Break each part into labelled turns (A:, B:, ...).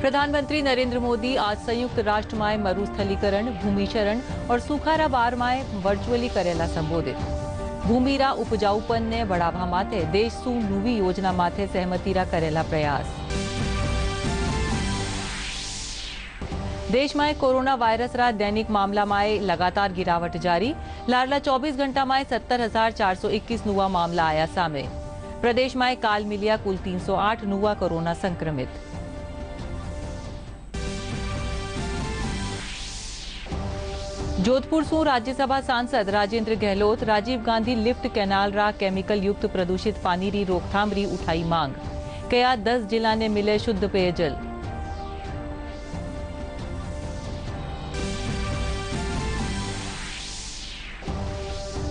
A: प्रधानमंत्री नरेंद्र मोदी आज संयुक्त राष्ट्र माय मरुस्थलीकरण, भूमिशरण और सुखारा बार माय वर्चुअली करेला संबोधित। भूमिरा उपजाऊपन ने बढ़ावा माटे देश सु नवी योजना माटे सहमतीरा करेला प्रयास। देश में कोरोना वायरस रा दैनिक मामला में लगातार गिरावट जारी। लाडला 24 घंटा में 70,421 नुआ मामला आया सामे। प्रदेश में काल मिलिया कुल 308 नुआ कोरोना संक्रमित। जोधपुर सु राज्यसभा सांसद राजेंद्र गहलोत राजीव गांधी लिफ्ट कैनाल रा केमिकल युक्त प्रदूषित पानी री रोकथाम री उठाई मांग। कया 10 जिला ने मिले शुद्ध पेयजल।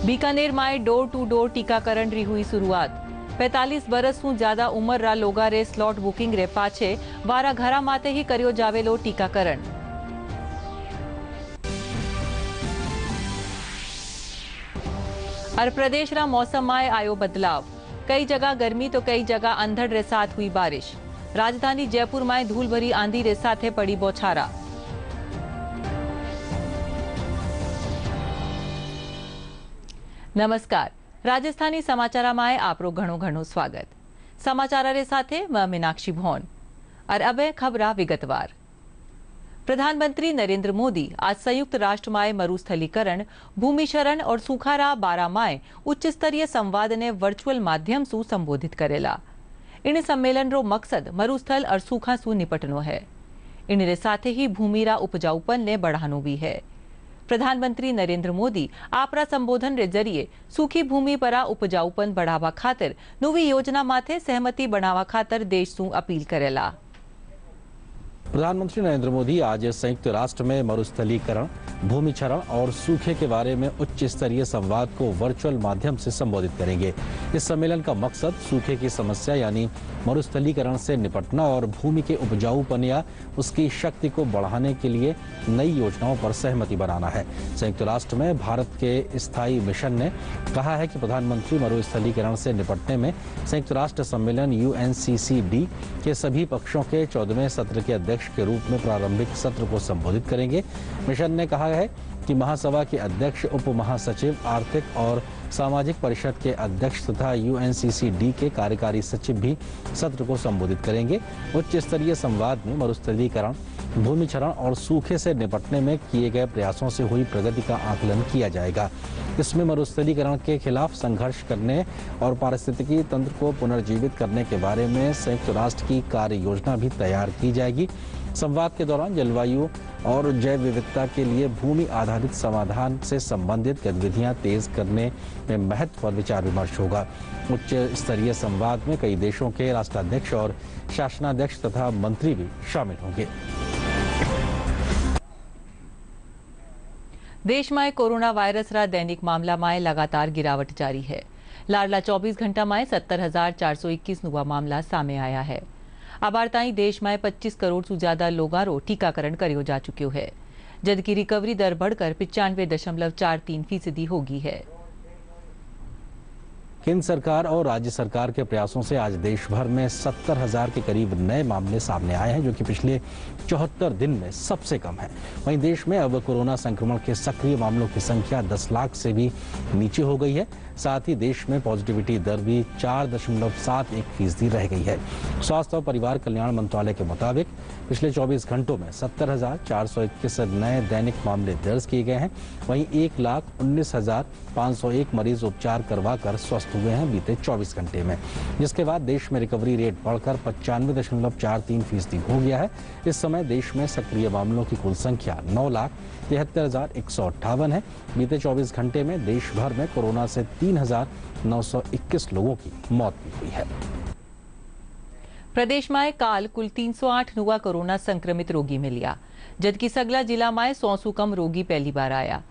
A: बीकानेर में डोर टू डोर टीकाकरण री हुई शुरुआत। 45 बरस सु ज्यादा उम्र रा लोगा रे स्लॉट बुकिंग रे पाछे वारा घरा माते ही कर्यो जावेलो टीकाकरण। और प्रदेश रा मौसम में आयो बदलाव। कई जगह गर्मी तो कई जगह अंधड़ रे साथ हुई बारिश। राजधानी जयपुर में धूल भरी आंधी रे साथे पड़ी बौछारा। नमस्कार, राजस्थानी समाचार में आपरो घणो स्वागत। समाचार रे साथे मैं मीनाक्षी भौन और अब खबरा विगतवार। प्रधानमंत्री नरेंद्र मोदी आज संयुक्त राष्ट्र माय मरुस्थलीकरण, भूमिशरण और सुखारा बारा माय उच्च स्तरीय संवाद ने वर्चुअल माध्यम सु संबोधित करेला। इन सम्मेलन रो मकसद मरुस्थल और सूखा सु निपटनो है। इन साथे ही भूमिरा उपजाऊपन ने बढ़ानो भी है। प्रधानमंत्री नरेंद्र मोदी आपरा संबोधन रे जरिए सूखी भूमि परा उपजाऊपन बढ़ावा खातिर नवी योजना माथे सहमति बनावा खातिर देश सु अपील करेला।
B: प्रधानमंत्री नरेंद्र मोदी आज संयुक्त राष्ट्र में मरुस्थलीकरण, भूमिक्षरण और सूखे के बारे में उच्च स्तरीय संवाद को वर्चुअल माध्यम से संबोधित करेंगे। इस सम्मेलन का मकसद सूखे की समस्या यानी मरुस्थलीकरण से निपटना और भूमि के उपजाऊपन या उसकी शक्ति को बढ़ाने के लिए नई योजनाओं पर सहमति बनाना है। संयुक्त राष्ट्र में भारत के स्थायी मिशन ने कहा है कि प्रधानमंत्री मरुस्थलीकरण से निपटने में संयुक्त राष्ट्र सम्मेलन UNCCD के सभी पक्षों के 14वें सत्र के अध्यक्ष के रूप में प्रारंभिक सत्र को संबोधित करेंगे। मिशन ने कहा है कि महासभा के अध्यक्ष, उप महासचिव, आर्थिक और सामाजिक परिषद के अध्यक्ष तथा UNCCD के कार्यकारी सचिव भी सत्र को संबोधित करेंगे। उच्च स्तरीय संवाद में मरुस्थलीकरण, भूमिक्षरण और सूखे से निपटने में किए गए प्रयासों से हुई प्रगति का आकलन किया जाएगा। इसमें मरुस्थलीकरण के खिलाफ संघर्ष करने और पारिस्थितिकी तंत्र को पुनर्जीवित करने के बारे में संयुक्त राष्ट्र की कार्य योजना भी तैयार की जाएगी। संवाद के दौरान जलवायु और जैव विविधता के लिए भूमि आधारित समाधान से संबंधित गतिविधियां तेज करने में महत्व पर विचार विमर्श होगा। उच्च स्तरीय संवाद में कई देशों के राष्ट्राध्यक्ष और शासनाध्यक्ष तथा मंत्री भी शामिल होंगे।
A: देश में कोरोना वायरस रा दैनिक मामला में लगातार गिरावट जारी है। लाडला 24 घंटा में 70,421 नुआ मामला सामे आया है। अबार ताई देश में 25 करोड़ से ज्यादा लोगारो टीकाकरण करियो जा चुक्यो है, जबकि रिकवरी दर बढ़कर 95.43% हो गई है।
B: केंद्र सरकार और राज्य सरकार के प्रयासों से आज देश भर में 70,000 के करीब नए मामले सामने आए हैं, जो कि पिछले 74 दिन में सबसे कम है। वहीं देश में अब कोरोना संक्रमण के सक्रिय मामलों की संख्या 10 लाख से भी नीचे हो गई है। साथ ही देश में पॉजिटिविटी दर भी 4.71% रह गई है। स्वास्थ्य और परिवार कल्याण मंत्रालय के मुताबिक पिछले 24 घंटों में 70,421 नए दैनिक मामले दर्ज किए गए हैं। वहीं 1,19,501 मरीज उपचार करवाकर स्वस्थ हुए हैं बीते 24 घंटे में, जिसके बाद देश में रिकवरी रेट बढ़कर 95.43% हो गया है। इस समय देश में सक्रिय मामलों की कुल संख्या 9,73,158 है। बीते 24 घंटे में देश भर में कोरोना से 3,921 लोगों की मौत भी हुई है।
A: प्रदेश में काल कुल 308 नुआ कोरोना संक्रमित रोगी मिलिया, जबकि सगला जिला में 100 से कम रोगी पहली बार आया।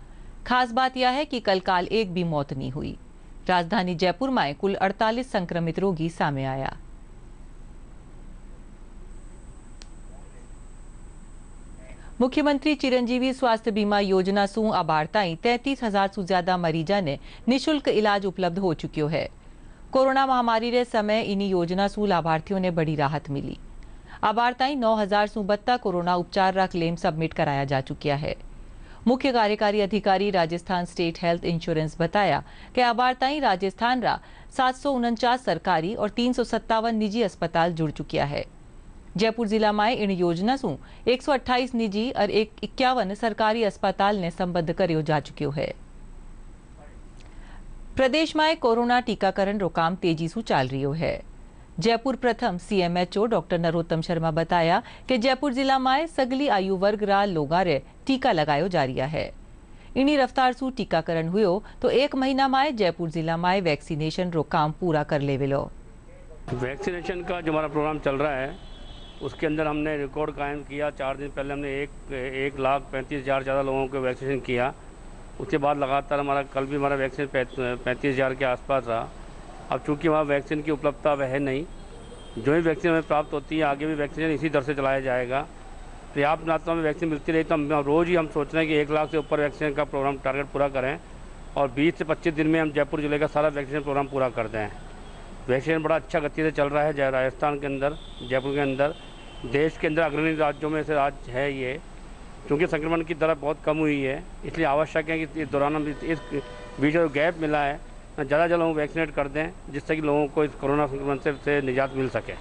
A: खास बात यह है कि कल काल एक भी मौत नहीं हुई। राजधानी जयपुर में कुल 48 संक्रमित रोगी सामे आया। मुख्यमंत्री चिरंजीवी स्वास्थ्य बीमा योजना सु अबार ताई 33,000 से ज्यादा मरीजा ने निशुल्क इलाज उपलब्ध हो चुक्यो है। कोरोना महामारी रे समय इन योजना सु लाभार्थियों ने बड़ी राहत मिली। आबार ताई 9000 सु बत्ता कोरोना उपचार रा क्लेम सबमिट कराया जा चुकिया है। मुख्य कार्यकारी अधिकारी राजस्थान स्टेट हेल्थ इंश्योरेंस बताया कि आबार ताई राजस्थान रा 749 सरकारी और 357 निजी अस्पताल जुड़ चुकिया है। जयपुर जिला में इन योजना सु 128 निजी और 51 सरकारी अस्पताल ने संबद्ध करियो जा चुक्यो है। प्रदेश में कोरोना टीकाकरण रो काम तेजी से चाल रही है। जयपुर प्रथम सीएमएचओ डॉक्टर नरोत्तम शर्मा बताया कि जयपुर जिला में सगली आयु वर्ग रा लोगा रे टीका लगायो जा रहा है। इनी रफ्तार सु टीकाकरण हुयो तो 1 महीना में जयपुर जिला में वैक्सीनेशन रो काम पूरा कर लेवेलो।
C: वैक्सीनेशन का जो हमारा प्रोग्राम चल रहा है उसके अंदर हमने रिकॉर्ड कायम किया। 4 दिन पहले हमने 1,35,000 ज़्यादा लोगों को वैक्सीनेशन किया। उसके बाद लगातार हमारा कल भी हमारा वैक्सीन 35,000 के आसपास रहा। अब चूँकि वहाँ वैक्सीन की उपलब्धता वह है नहीं, जो ही वैक्सीन हमें प्राप्त होती है आगे भी वैक्सीनेशन इसी दर से चलाया जाएगा। पर्याप्त मात्रा में वैक्सीन मिलती रही तो हम रोज़ ही हम सोच रहे हैं कि 1 लाख से ऊपर वैक्सीन का प्रोग्राम टारगेट पूरा करें और 20 से 25 दिन में हम जयपुर जिले का सारा वैक्सीनेशन प्रोग्राम पूरा कर दें। वैक्सीनेशन बड़ा अच्छा गति से चल रहा है राजस्थान के अंदर, जयपुर के अंदर, देश के अंदर अग्रणी राज्यों में से राज्य है ये। क्योंकि संक्रमण की दर बहुत कम हुई है, इसलिए आवश्यक है कि इस दौरान हम इस बीच जो गैप मिला है ज़्यादा लोगों को वैक्सीनेट कर दें, जिससे कि लोगों को इस कोरोना संक्रमण से निजात मिल सके।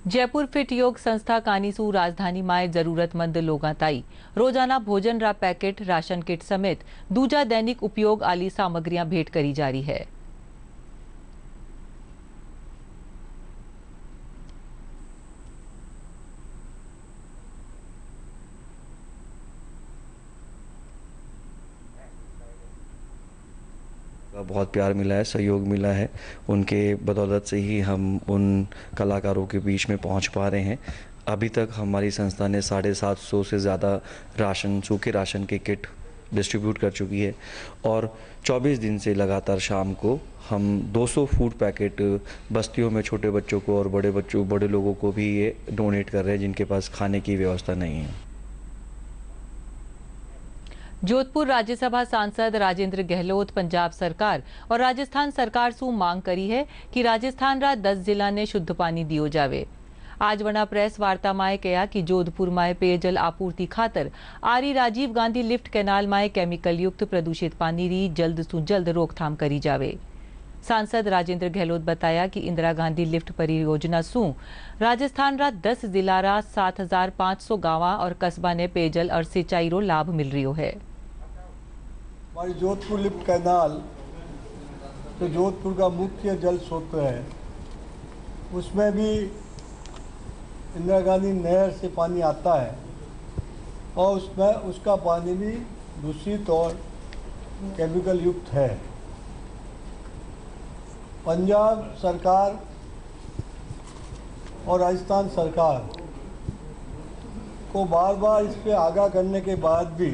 A: जयपुर फिट योग संस्था कानीसू राजधानी में जरूरतमंद लोगों ताई रोजाना भोजन रा पैकेट, राशन किट समेत दूजा दैनिक उपयोग आली सामग्रियां भेंट करी जा रही है।
D: बहुत प्यार मिला है, सहयोग मिला है। उनके बदौलत से ही हम उन कलाकारों के बीच में पहुंच पा रहे हैं। अभी तक हमारी संस्था ने 750 से ज़्यादा सूखे राशन के किट डिस्ट्रीब्यूट कर चुकी है और 24 दिन से लगातार शाम को हम 200 फूड पैकेट बस्तियों में छोटे बच्चों को और बड़े लोगों को भी ये डोनेट कर रहे हैं जिनके पास खाने की व्यवस्था नहीं है।
A: जोधपुर राज्यसभा सांसद राजेंद्र गहलोत पंजाब सरकार और राजस्थान सरकार सु मांग करी है कि राजस्थान रा 10 जिला ने शुद्ध पानी दियो जावे। आज वना प्रेस वार्ता में कहा कि जोधपुर में पेयजल आपूर्ति खातर आरी राजीव गांधी लिफ्ट कैनाल में केमिकल युक्त प्रदूषित पानी री जल्द सु जल्द रोकथाम करी जावे। सांसद राजेंद्र गहलोत बताया कि इंदिरा गांधी लिफ्ट परियोजना सु राजस्थान रा 10 जिला रा 7,500 गांवा और कस्बा ने पेयजल और सिंचाई रो लाभ मिल रही है।
E: हमारी जोधपुर लिफ्ट कैनाल जो जोधपुर का मुख्य जल स्रोत है, उसमें भी इंदिरा गांधी नहर से पानी आता है और उसमें उसका पानी भी दूषित और केमिकल युक्त है। पंजाब सरकार और राजस्थान सरकार को बार बार इस पे आगाह करने के बाद भी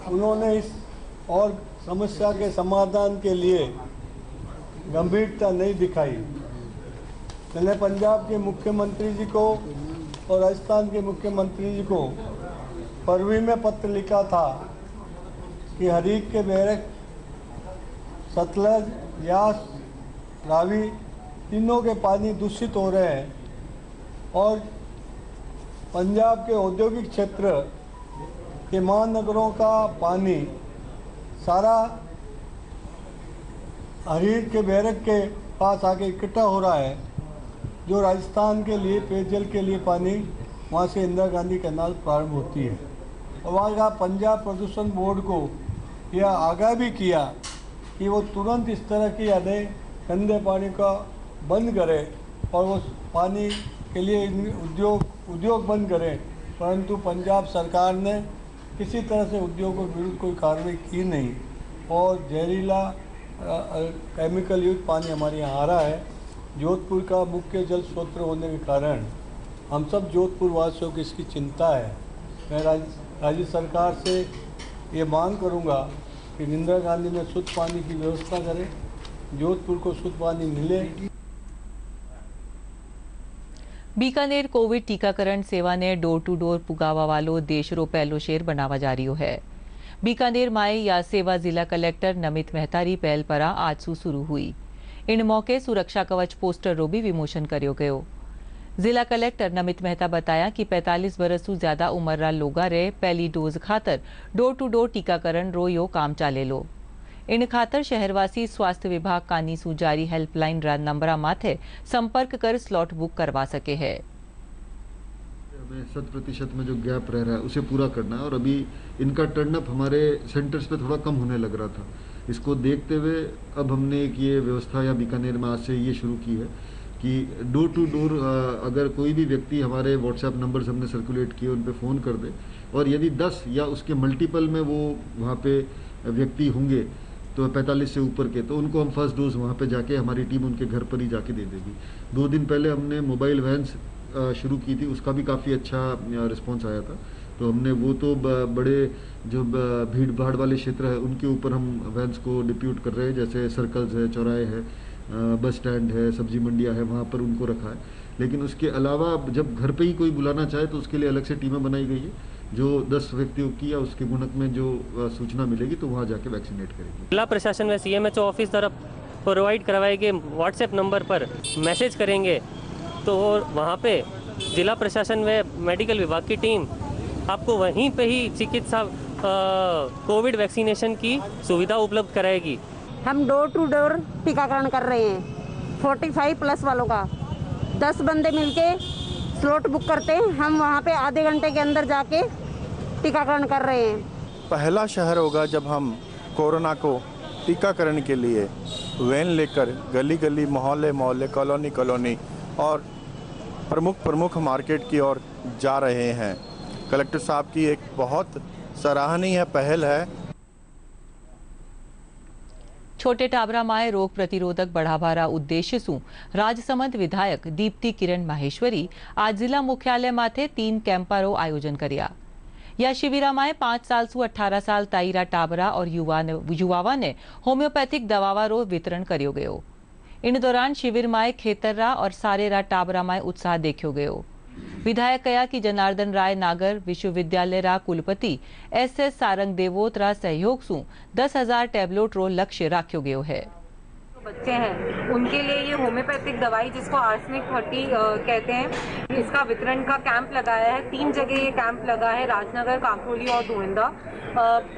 E: उन्होंने इस और समस्या के समाधान के लिए गंभीरता नहीं दिखाई। मैंने पंजाब के मुख्यमंत्री जी को और राजस्थान के मुख्यमंत्री जी को फरवरी में पत्र लिखा था कि हरीक के बैरक, सतलज, यास, रावी तीनों के पानी दूषित हो रहे हैं और पंजाब के औद्योगिक क्षेत्र के महानगरों का पानी सारा हरीर के बैरक के पास आके इकट्ठा हो रहा है, जो राजस्थान के लिए पेयजल के लिए पानी वहाँ से इंदिरा गांधी कैनाल प्रारंभ होती है। और वहाँ का पंजाब प्रदूषण बोर्ड को यह आगाह भी किया कि वो तुरंत इस तरह की यादें गंदे पानी का बंद करे और वो पानी के लिए उद्योग बंद करें, परंतु पंजाब सरकार ने किसी तरह से उद्योगों के विरुद्ध कोई कार्रवाई की नहीं और जहरीला केमिकल युक्त पानी हमारे यहाँ आ रहा है। जोधपुर का मुख्य जल स्रोत होने के कारण हम सब जोधपुर वासियों की इसकी चिंता है। मैं राज्य सरकार से ये मांग करूँगा कि इंदिरा गांधी में शुद्ध पानी की व्यवस्था करें, जोधपुर को शुद्ध पानी मिले।
A: बीकानेर कोविड टीकाकरण सेवा ने डोर टू डोर पुगावा वालो देश रो पहलो शेर बनावा जा रही है। बीकानेर में या सेवा जिला कलेक्टर नमित मेहता री पहल परा आज सु शुरू हुई। इन मौके सुरक्षा कवच पोस्टरो भी विमोचन कर्यो गयो। जिला कलेक्टर नमित मेहता बताया कि 45 वर्ष से ज्यादा उमर लोगा रे पहली डोज खातर डोर टू डोर टीकाकरण रो यो काम चालेलो। इन खातर शहरवासी स्वास्थ्य विभाग कानी सु जारी हेल्पलाइन नंबरा माथे संपर्क कर स्लॉट बुक करवा सके है।
F: हमें 100% में जो गैप रह रहा है उसे पूरा करना है और अभी इनका टर्नअप हमारे सेंटर्स पे थोड़ा कम होने लग रहा था। इसको देखते हुए अब हमने एक ये व्यवस्था या बीकानेर में आज से ये शुरू की है कि डोर टू डोर अगर कोई भी व्यक्ति हमारे व्हाट्सएप नंबर्स हमने सर्कुलेट किए उन पे फ़ोन कर दे और यदि 10 या उसके मल्टीपल में वो वहाँ पे व्यक्ति होंगे तो 45 से ऊपर के, तो उनको हम फर्स्ट डोज वहाँ पे जाके हमारी टीम उनके घर पर ही जाके दे देगी। 2 दिन पहले हमने मोबाइल वैन्स शुरू की थी, उसका भी काफ़ी अच्छा रिस्पॉन्स आया था। तो हमने वो तो बड़े जो भीड़ भाड़ वाले क्षेत्र है उनके ऊपर हम वैन्स को डिप्यूट कर रहे हैं, जैसे सर्कल्स है, चौराहे है, बस स्टैंड है, सब्जी मंडियाँ है, वहाँ पर उनको रखा है। लेकिन उसके अलावा जब घर पे ही कोई बुलाना चाहे तो उसके लिए अलग से टीमें बनाई गई है, जो 10 व्यक्तियों की या उसके गुणक में जो सूचना मिलेगी तो वहाँ जाके वैक्सीनेट करेंगे।
G: जिला प्रशासन व CMHO ऑफिस तरफ प्रोवाइड करवाए गए व्हाट्सएप नंबर पर मैसेज करेंगे तो वहाँ पे जिला प्रशासन व मेडिकल विभाग की टीम आपको वहीं पे ही चिकित्सा कोविड वैक्सीनेशन की सुविधा उपलब्ध कराएगी।
H: हम डोर टू डोर टीकाकरण कर रहे हैं 45+ वालों का। 10 बंदे मिलके स्लॉट बुक करते हैं, हम वहाँ पे आधे घंटे के अंदर जाके टीकाकरण कर रहे हैं।
I: पहला शहर होगा जब हम कोरोना को टीकाकरण के लिए वैन लेकर गली गली, मोहल्ले मोहल्ले, कॉलोनी कॉलोनी और प्रमुख मार्केट की ओर जा रहे हैं। कलेक्टर साहब की एक बहुत सराहनीय पहल है।
A: छोटे टाबरा माए रोग प्रतिरोधक बढ़ावारा उद्देश्य सु राजसमंद विधायक दीप्ति किरण माहेश्वरी आज जिला मुख्यालय माथे 3 कैंपारो आयोजन कर्या। या शिविरा माए 5 साल सु 18 साल ताईरा टाबरा और युवावा ने होम्योपैथिक दवावारो वितरण कर्यो गयो। इन दौरान शिविर माए खेतररा और सारेरा टाबरा माए उत्साह देखो गयो। विधायक कहा कि जनार्दन राय नागर विश्वविद्यालय रा कुलपति SS सारंग देवोत रा सहयोग सु 10,000 टैबलेट रो लक्ष्य राख्यो गयो है।
J: बच्चे हैं उनके लिए ये होम्योपैथिक दवाई जिसको आर्सेनिक 30 कहते हैं, इसका वितरण का कैंप लगाया है। 3 जगह ये कैंप लगा है, राजनगर, काकोली और धुंधा।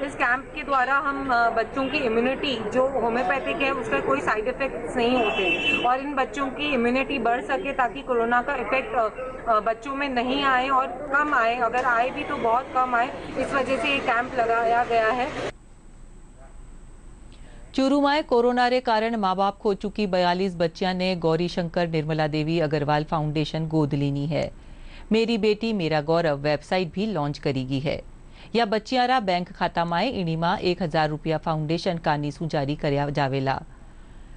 J: इस कैंप के द्वारा हम बच्चों की इम्यूनिटी जो होम्योपैथिक है उसका कोई साइड इफेक्ट्स नहीं होते और इन बच्चों की इम्यूनिटी बढ़ सके ताकि कोरोना का इफेक्ट बच्चों में नहीं आए और कम आए, अगर आए भी तो बहुत कम आए। इस वजह से ये कैंप लगाया गया है।
A: चूरूमाए कोरोना रे कारण माँ बाप खो चुकी 42 बच्चियां ने गौरी शंकर निर्मला देवी अग्रवाल फाउंडेशन गोद लीनी है। मेरी बेटी मेरा गौरव वेबसाइट भी लॉन्च करेगी है। या बच्चियारा बैंक खाता माए इणीमा 1000 रुपया फाउंडेशन कानीसू जारी करया जावेला।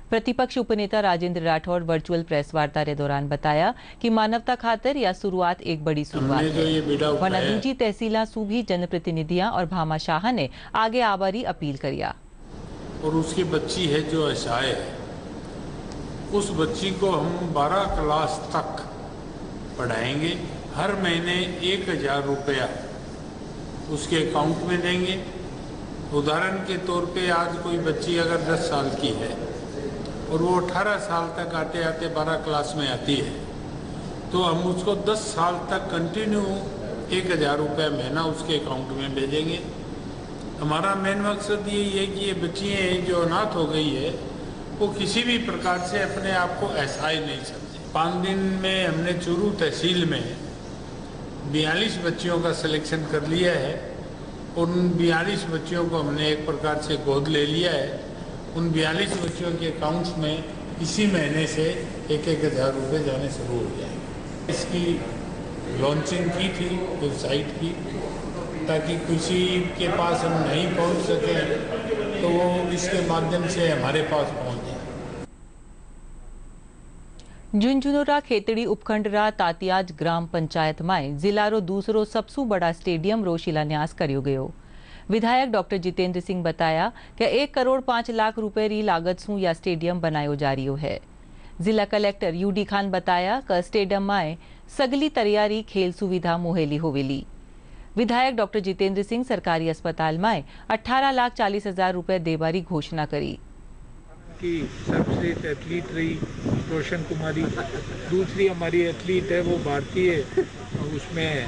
A: प्रतिपक्ष उपनेता राजेंद्र राठौड़ वर्चुअल प्रेस वार्ता के दौरान बताया कि मानवता खातर यह शुरुआत एक बड़ी शुरुआत है। वरना दूजी तहसीला सू भी जनप्रतिनिधियां और भामा शाह ने आगे आवारी अपील करिया।
K: और उसकी बच्ची है जो असहाय है, उस बच्ची को हम 12 क्लास तक पढ़ाएंगे। हर महीने 1000 रुपया उसके अकाउंट में देंगे। उदाहरण के तौर पे आज कोई बच्ची अगर 10 साल की है और वो 18 साल तक आते आते 12 क्लास में आती है तो हम उसको 10 साल तक कंटिन्यू 1000 रुपया महीना उसके अकाउंट में भेजेंगे। हमारा मेन मकसद यही है कि ये बच्चियाँ जो अनाथ हो गई है वो किसी भी प्रकार से अपने आप को असहाय नहीं समझे। 5 दिन में हमने चूरू तहसील में 42 बच्चियों का सिलेक्शन कर लिया है। उन 42 बच्चियों को हमने एक प्रकार से गोद ले लिया है। उन 42 बच्चियों के अकाउंट्स में इसी महीने से 1000 रुपये जाने शुरू हो जाएंगे। इसकी लॉन्चिंग की थी वेबसाइट की, ताकि किसी के पास हम नहीं पहुंच सके तो वो इसके माध्यम से हमारे पास पहुंच जाए।
A: झुंझुनूरा खेतड़ी उपखंड रा तातियाज ग्राम पंचायत में जिला रो दूसरो सबसे बड़ा स्टेडियम रो शिलान्यास कर्यो गयो। विधायक डॉक्टर जितेंद्र सिंह बताया कि 1 करोड़ 5 लाख रुपए री लागत सु या स्टेडियम बनायो जा रियो है। जिला कलेक्टर UD खान बताया कि स्टेडियम में सगली तैयारी खेल सुविधा मुहेली होवेली। विधायक डॉक्टर जितेंद्र सिंह सरकारी अस्पताल में 18,40,000 रुपए देबारी घोषणा करी।
K: की सर्वश्रेष्ठ एथलीट रही रोशन कुमारी। दूसरी हमारी एथलीट है वो भारतीय, उसमें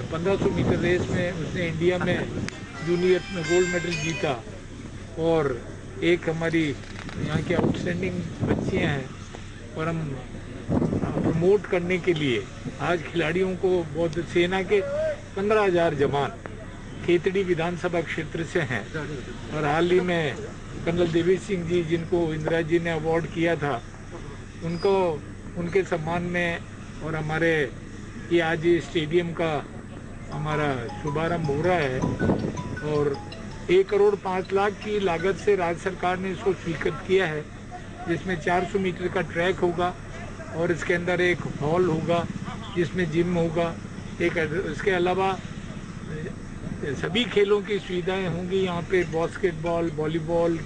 K: 1500 मीटर रेस में उसने इंडिया में जूनियर्स में गोल्ड मेडल जीता। और एक हमारी यहाँ की आउटस्टैंडिंग बच्चियाँ हैं। और हम प्रमोट करने के लिए आज खिलाड़ियों को बहुत, सेना के 15,000 जवान खेतड़ी विधानसभा क्षेत्र से हैं। और हाल ही में कर्नल देवी सिंह जी, जिनको इंदिरा जी ने अवार्ड किया था, उनको उनके सम्मान में और हमारे ये आज स्टेडियम का हमारा शुभारंभ हो रहा है। और 1 करोड़ 5 लाख की लागत से राज्य सरकार ने इसको स्वीकृत किया है, जिसमें 400 मीटर का ट्रैक होगा और इसके अंदर एक हॉल होगा जिसमें जिम होगा। इसके अलावा सभी खेलों की सुविधाएं होंगी यहाँ पे, बास्केटबॉल, वॉलीबॉल,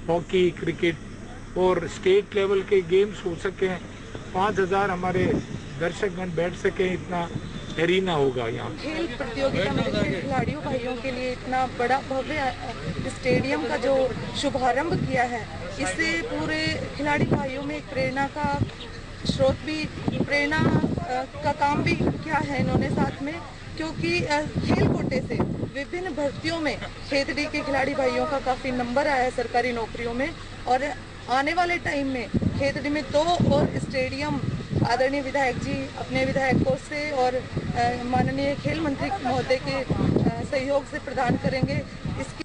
K: हॉकी, क्रिकेट और स्टेट लेवल के गेम्स हो सकें। 5,000 हमारे दर्शकगण बैठ सकें, इतना एरीना होगा यहाँ।
L: खेल प्रतियोगिता में खिलाड़ियों भाइयों के लिए इतना बड़ा भव्य स्टेडियम का जो शुभारंभ किया है, इससे पूरे खिलाड़ी भाइयों में एक प्रेरणा का स्रोत भी, प्रेरणा का काम भी किया है इन्होंने साथ में, क्योंकि खेल कोटे से विभिन्न भर्तियों में खेतड़ी के खिलाड़ी भाइयों का काफ़ी नंबर आया है सरकारी नौकरियों में। और आने वाले टाइम में खेतड़ी में 2 और स्टेडियम आदरणीय विधायक जी अपने विधायकों से और माननीय खेल मंत्री महोदय के सहयोग से प्रदान करेंगे। इसकी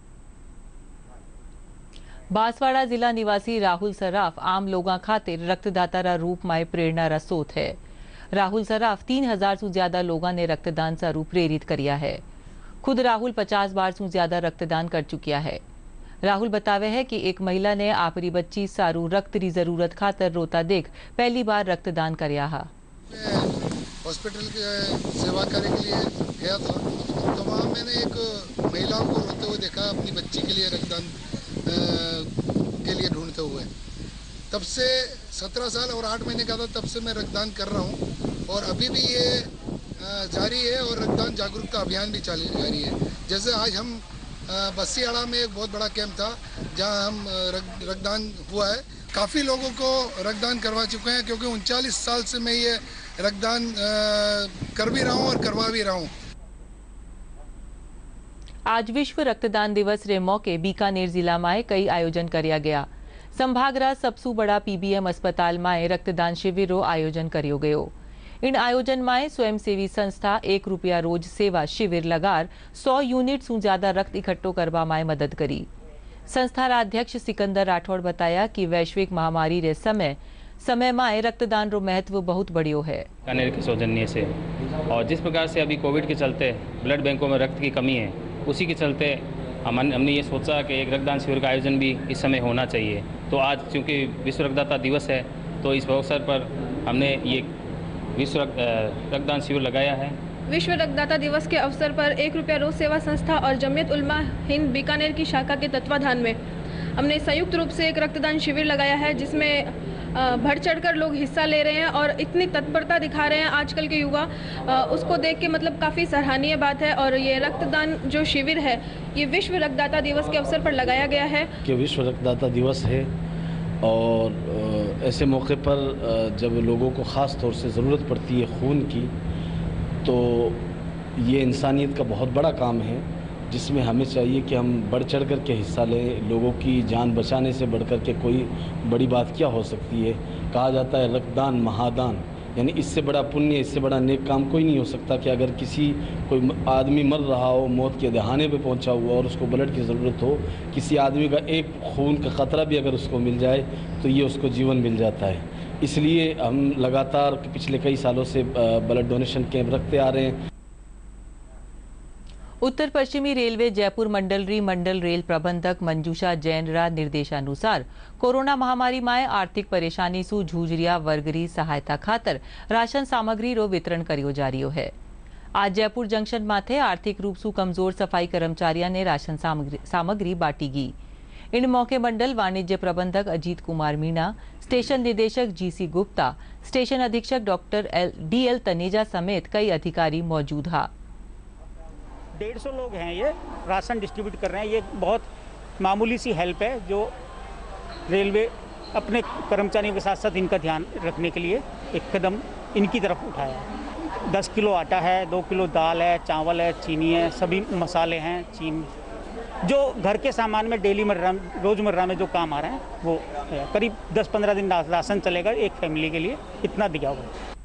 A: बांसवाड़ा जिला निवासी राहुल सराफ आम लोगों खातिर रक्तदाता रूप में प्रेरणा स्रोत है। राहुल सराफ 3000 से ज्यादा लोगों ने रक्तदान सारू प्रेरित किया है। खुद राहुल 50 बार से ज्यादा रक्तदान कर चुकिया है। राहुल बतावे है कि एक महिला ने आपरी बच्ची सारू रक्त की जरूरत खातर रोता देख पहली बार रक्तदान करया है।
M: हॉस्पिटल के सेवा करने के लिए गया था, तो वहाँ मैंने एक महिला को रोते हुए देखा, अपनी बच्ची के लिए रक्तदान के लिए ढूंढते हुए। तब से 17 साल और 8 महीने का था, तब से मैं रक्तदान कर रहा हूँ और अभी भी ये जारी है और रक्तदान जागरूकता अभियान भी जारी है। जैसे आज हम बसियाड़ा में एक बहुत बड़ा कैंप था जहाँ हम रक्तदान हुआ है। काफ़ी लोगों को रक्तदान करवा चुके हैं, क्योंकि 39 साल से मैं ये रक्तदान कर भी रहा हूँ और करवा भी रहा हूँ।
A: आज विश्व रक्तदान दिवस रे मौके बीकानेर जिला में कई आयोजन किया गया। संभागरा सबसे बड़ा पीबीएम अस्पताल में रक्तदान शिविरों आयोजन करियो गयो। इन आयोजन में स्वयंसेवी संस्था 1 रुपया रोज सेवा शिविर लगार 100 यूनिट से ज्यादा रक्त इकट्ठो करवा में मदद करी। संस्था अध्यक्ष सिकंदर राठौड़ बताया कि वैश्विक महामारी रे समय में रक्तदान रो महत्व बहुत बढ़ियो है।
N: बीकानेर के सौजन्य से और जिस प्रकार से अभी कोविड के चलते ब्लड बैंकों में रक्त की कमी है, उसी के चलते हमने ये सोचा कि एक रक्तदान शिविर का आयोजन भी इस समय होना चाहिए। तो आज चूँकि विश्व रक्तदाता दिवस है, तो इस अवसर पर हमने ये विश्व रक्तदान शिविर लगाया है।
O: विश्व रक्तदाता दिवस के अवसर पर 1 रुपया रोज सेवा संस्था और जमीयत उलमा हिंद बीकानेर की शाखा के तत्वाधान में हमने संयुक्त रूप से एक रक्तदान शिविर लगाया है, जिसमें बढ़ चढ़कर लोग हिस्सा ले रहे हैं और इतनी तत्परता दिखा रहे हैं आजकल के युवा, उसको देख के मतलब काफ़ी सराहनीय बात है। और ये रक्तदान जो शिविर है, ये विश्व रक्तदाता दिवस के अवसर पर लगाया गया है।
P: कि विश्व रक्तदाता दिवस है और ऐसे मौके पर जब लोगों को ख़ास तौर से ज़रूरत पड़ती है खून की, तो ये इंसानियत का बहुत बड़ा काम है, जिसमें हमें चाहिए कि हम बढ़ चढ़ कर के हिस्सा लें। लोगों की जान बचाने से बढ़कर के कोई बड़ी बात क्या हो सकती है। कहा जाता है रक्तदान महादान, यानी इससे बड़ा पुण्य, इससे बड़ा नेक काम कोई नहीं हो सकता कि अगर कोई आदमी मर रहा हो, मौत के दहाने पे पहुंचा हुआ और उसको ब्लड की ज़रूरत हो, किसी आदमी का एक खून का ख़तरा भी अगर उसको मिल जाए तो ये उसको जीवन मिल जाता है। इसलिए हम लगातार पिछले कई सालों से ब्लड डोनेशन कैंप रखते आ रहे हैं।
A: उत्तर पश्चिमी रेलवे जयपुर मंडल रेल प्रबंधक मंजूषा जैन रा निर्देशानुसार कोरोना महामारी में आर्थिक परेशानी से जूझरिया वर्गरी सहायता खातर राशन सामग्री रो वितरण करियो जा रही है। आज जयपुर जंक्शन माथे आर्थिक रूप से कमजोर सफाई कर्मचारियों ने राशन सामग्री बांटी गई। इन मौके मंडल वाणिज्य प्रबंधक अजीत कुमार मीणा, स्टेशन निदेशक जीसी गुप्ता, स्टेशन अधीक्षक डॉक्टर DL तनेजा समेत कई अधिकारी मौजूद हैं।
Q: 150 लोग हैं ये राशन डिस्ट्रीब्यूट कर रहे हैं। ये बहुत मामूली सी हेल्प है जो रेलवे अपने कर्मचारियों के साथ साथ इनका ध्यान रखने के लिए एक कदम इनकी तरफ उठाया है। 10 किलो आटा है, 2 किलो दाल है, चावल है, चीनी है, सभी मसाले हैं, चीनी जो घर के सामान में डेली रोज़मर्रा में जो काम आ रहे हैं वो करीब 10-15 दिन राशन चलेगा एक फैमिली के लिए, इतना दिया हुआ है।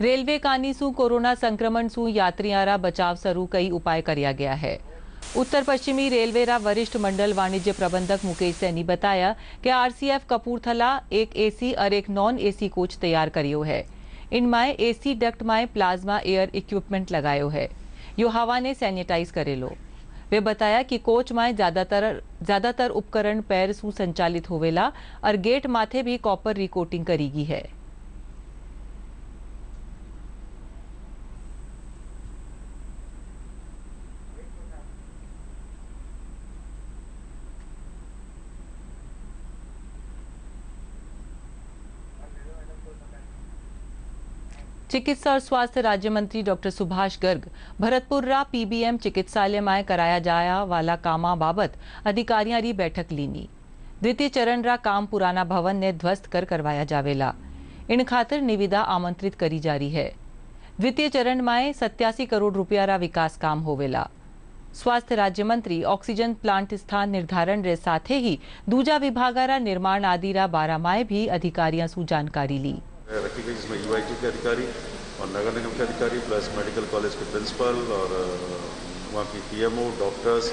A: रेलवे कानी सू कोरोना संक्रमण सू यात्रियारा बचाव सरू कई उपाय करया गया है। उत्तर पश्चिमी रेलवे रा वरिष्ठ मंडल वाणिज्य प्रबंधक मुकेश सैनी बताया कि आरसीएफ कपूरथला एक एसी और एक नॉन एसी कोच तैयार करियो है। इनमाय एसी डक्ट माय प्लाज्मा एयर इक्विपमेंट लगायो है, यो हवा ने सैनिटाइज करेलो। वे बताया कि कोच माय ज्यादातर उपकरण पैर सू संचालित होवेला और गेट माथे भी कॉपर रिकोटिंग करीगी है। चिकित्सा और स्वास्थ्य राज्य मंत्री डॉक्टर सुभाष गर्ग भरतपुरा पीबीएम चिकित्सालय में कराया जाया वाला कामा बाबत अधिकारियों री बैठक लीनी। द्वितीय चरण रा काम पुराना भवन ने ध्वस्त कर करवाया जावेला, इन खातिर निविदा आमंत्रित करी जारी है। द्वितीय चरण में 87 करोड़ रुपया रा विकास काम होवेला। स्वास्थ्य राज्य मंत्री ऑक्सीजन प्लांट स्थान निर्धारण रे साथे ही दूजा विभागा रा निर्माण आदि रा बारा माए भी अधिकारियों सु जानकारी ली
R: रखी गई, जिसमें यूआईटी के अधिकारी और नगर निगम के अधिकारी प्लस मेडिकल कॉलेज के प्रिंसिपल और वहाँ की पीएमओ डॉक्टर्स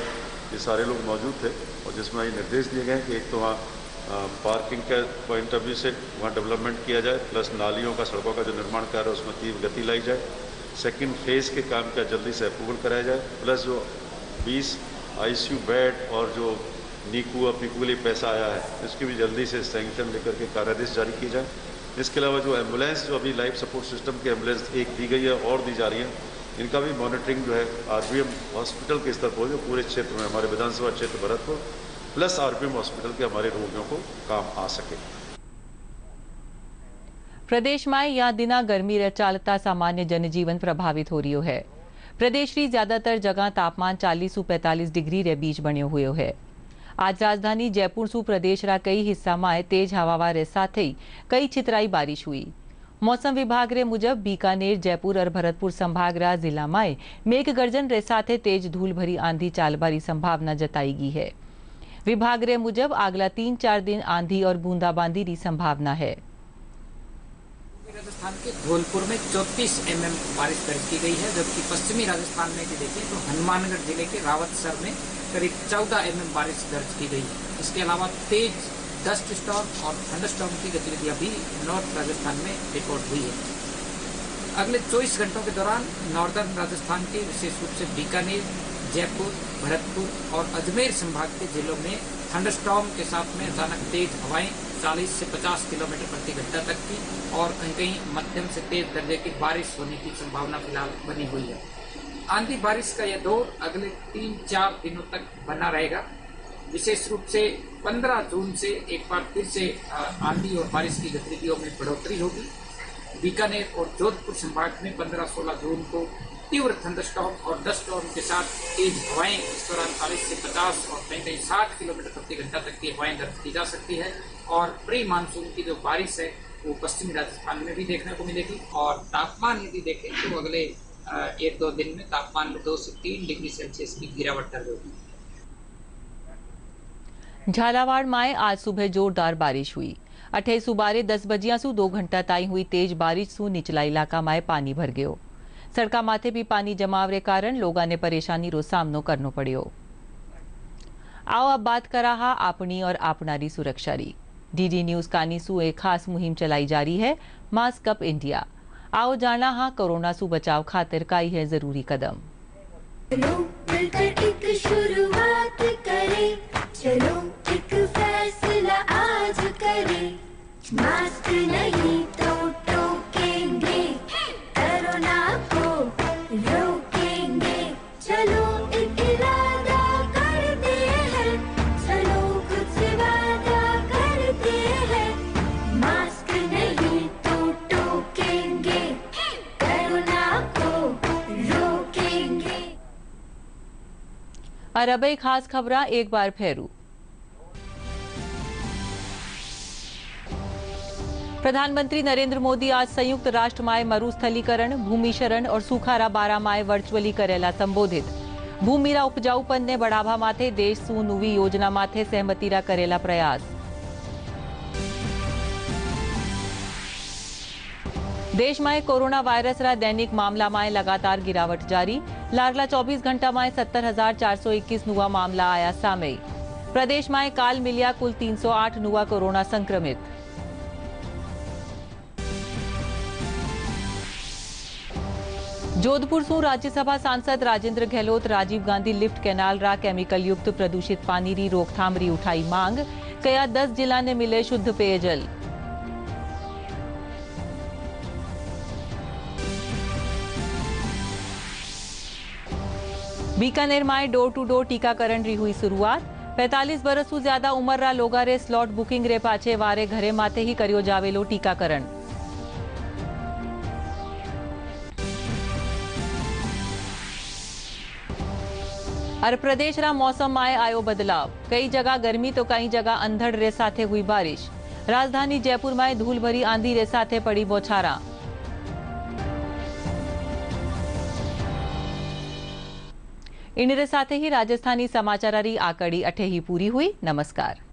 R: ये सारे लोग मौजूद थे। और जिसमें ये निर्देश दिए गए कि एक तो वहाँ पार्किंग के पॉइंट ऑफ व्यू से वहाँ डेवलपमेंट किया जाए, प्लस नालियों का सड़कों का जो निर्माण कार्य है उसमें तीव्र गति लाई जाए। सेकंड फेज़ के काम का जल्दी से अप्रूवल कराया जाए, प्लस जो 20 आईसीयू बेड और जो नीकू और पीकू के लिए पैसा आया है इसकी भी जल्दी से सैंक्शन लेकर के कार्यादेश जारी किए जाए। इसके अलावा जो एम्बुलेंस जो अभी लाइफ सपोर्ट सिस्टम की एम्बुलेंस एक दी गई है और दी जा रही है, इनका भी मॉनिटरिंग जो है आरबीएम हॉस्पिटल के स्तर पर जो पूरे क्षेत्र में हमारे विधानसभा क्षेत्र भरतपुर प्लस आरबीएम हॉस्पिटल के हमारे रोगियों को काम आ सके।
A: प्रदेश में या दिना गर्मी रे चालता सामान्य जनजीवन प्रभावित हो रही है। प्रदेश की ज्यादातर जगह तापमान 40 से 45 डिग्री रे बीच बन्यो हुए है। आज राजधानी जयपुर सु प्रदेश रा कई हिस्सा में तेज हवा रे साथ ही कई छितराई बारिश हुई। मौसम विभाग रे मुजब बीकानेर, जयपुर और भरतपुर संभाग रा जिला में मेघ गर्जन रे साथ तेज धूल भरी आंधी चालबारी संभावना जताई गई है। विभाग रे मुजब अगला 3-4 दिन आंधी और बूंदाबांदी की संभावना है।
S: राजस्थान के धौलपुर में 34 mm बारिश दर्ज की गई है, जबकि पश्चिमी राजस्थान में भी देखें तो हनुमानगढ़ जिले के रावतसर में करीब 14 mm बारिश दर्ज की गई है। इसके अलावा तेज डस्ट स्टॉर्म और थंडरस्टॉर्म की गतिविधियां भी नॉर्थ राजस्थान में रिकॉर्ड हुई है। अगले 24 घंटों के दौरान नॉर्दर्न राजस्थान के विशेष रूप से बीकानेर, जयपुर, भरतपुर और अजमेर संभाग के जिलों में थंडरस्टॉर्म के साथ में अचानक तेज हवाएं 40 से 50 किलोमीटर प्रति घंटा तक की और कहीं मध्यम से तेज दर्जे की बारिश होने की संभावना फिलहाल बनी हुई है। आंधी बारिश का यह दौर अगले 3-4 दिनों तक बना रहेगा। विशेष रूप से 15 जून से एक बार फिर से आंधी और बारिश की गतिविधियों में बढ़ोतरी होगी। बीकानेर और जोधपुर संभाग में 15-16 जून को तीव्र थंडरस्टॉर्म और डस्ट स्टॉर्म के साथ तेज हवाएं इस दौरान 40 से 50 और कहीं 60 किलोमीटर प्रति घंटा तक की हवाएं दर्ज की जा सकती है। और प्री मानसून की जो बारिश है वो पश्चिमी राजस्थान में भी देखने को मिलेगी। और तापमान यदि देखें तो अगले 1-2 दिन में तापमान में 2 से 3 डिग्री सेल्सियस की गिरावट दर्ज होगी।
A: झालावाड़ में आज सुबह जोरदार बारिश हुई। 28 सुबारे 10 बजिया सु 2 घंटा ताई हुई तेज बारिश सु निचला इलाका में पानी भर गयो। सड़का माथे भी पानी जमाव रे कारण लोगों ने परेशानी रो सामनो करनो पड़ियो। आओ अब बात करा हा अपनी और आपनारी सुरक्षा री। डीडी न्यूज कानी सु एक खास मुहिम चलाई जा रही है, मास्क अप इंडिया। आओ जाना हा कोरोना सु बचाव खातिर काई है जरूरी कदम।
T: चलो मिलकर एक शुरुआत करें, चलो एक फैसला आज करें। मास्क नहीं तो टोकेंगे, कोरोना को रोकेंगे। चलो एक इरादा करते हैं, चलो खुद से वादा करते हैं। मास्क नहीं तो टोकेंगे, कोरोना को रोकेंगे।
A: और अब एक खास खबरा एक बार फेरू। प्रधानमंत्री नरेंद्र मोदी आज संयुक्त राष्ट्र माय मरुस्थलीकरण, भूमिशरण और सुखारा बारा माय वर्चुअली करेला संबोधित। भूमिरा उपजाऊपन ने बढ़ावा माथे देश सु नवी योजना माथे सहमतीरा करेला प्रयास। देश में कोरोना वायरस रा दैनिक मामला में लगातार गिरावट जारी। लारला 24 घंटा में 70,421 नुआ मामला आया सामे। प्रदेश में काल मिलिया कुल 308 नुआ कोरोना संक्रमित। जोधपुर सु राज्यसभा सांसद राजेंद्र गहलोत राजीव गांधी लिफ्ट केनाल रा केमिकल युक्त प्रदूषित पानी री रोकथाम री उठाई मांग। कया 10 जिला ने मिले शुद्ध पेयजल। बीकानेर में डोर टू डोर टीकाकरण री हुई शुरुआत। 45 वर्ष से ज्यादा उम्र रा लोगा रे स्लॉट बुकिंग रे पाछे वारे घरे माथे ही करियो जावेलो टीकाकरण। और प्रदेश रा मौसम में आयो बदलाव। कई जगह गर्मी तो कई जगह अंधड़ रे साथे हुई बारिश। राजधानी जयपुर में धूल भरी आंधी रे साथे पड़ी बौछारा। इन रे साथे ही राजस्थानी समाचार री आ कड़ी अठे ही पूरी हुई। नमस्कार।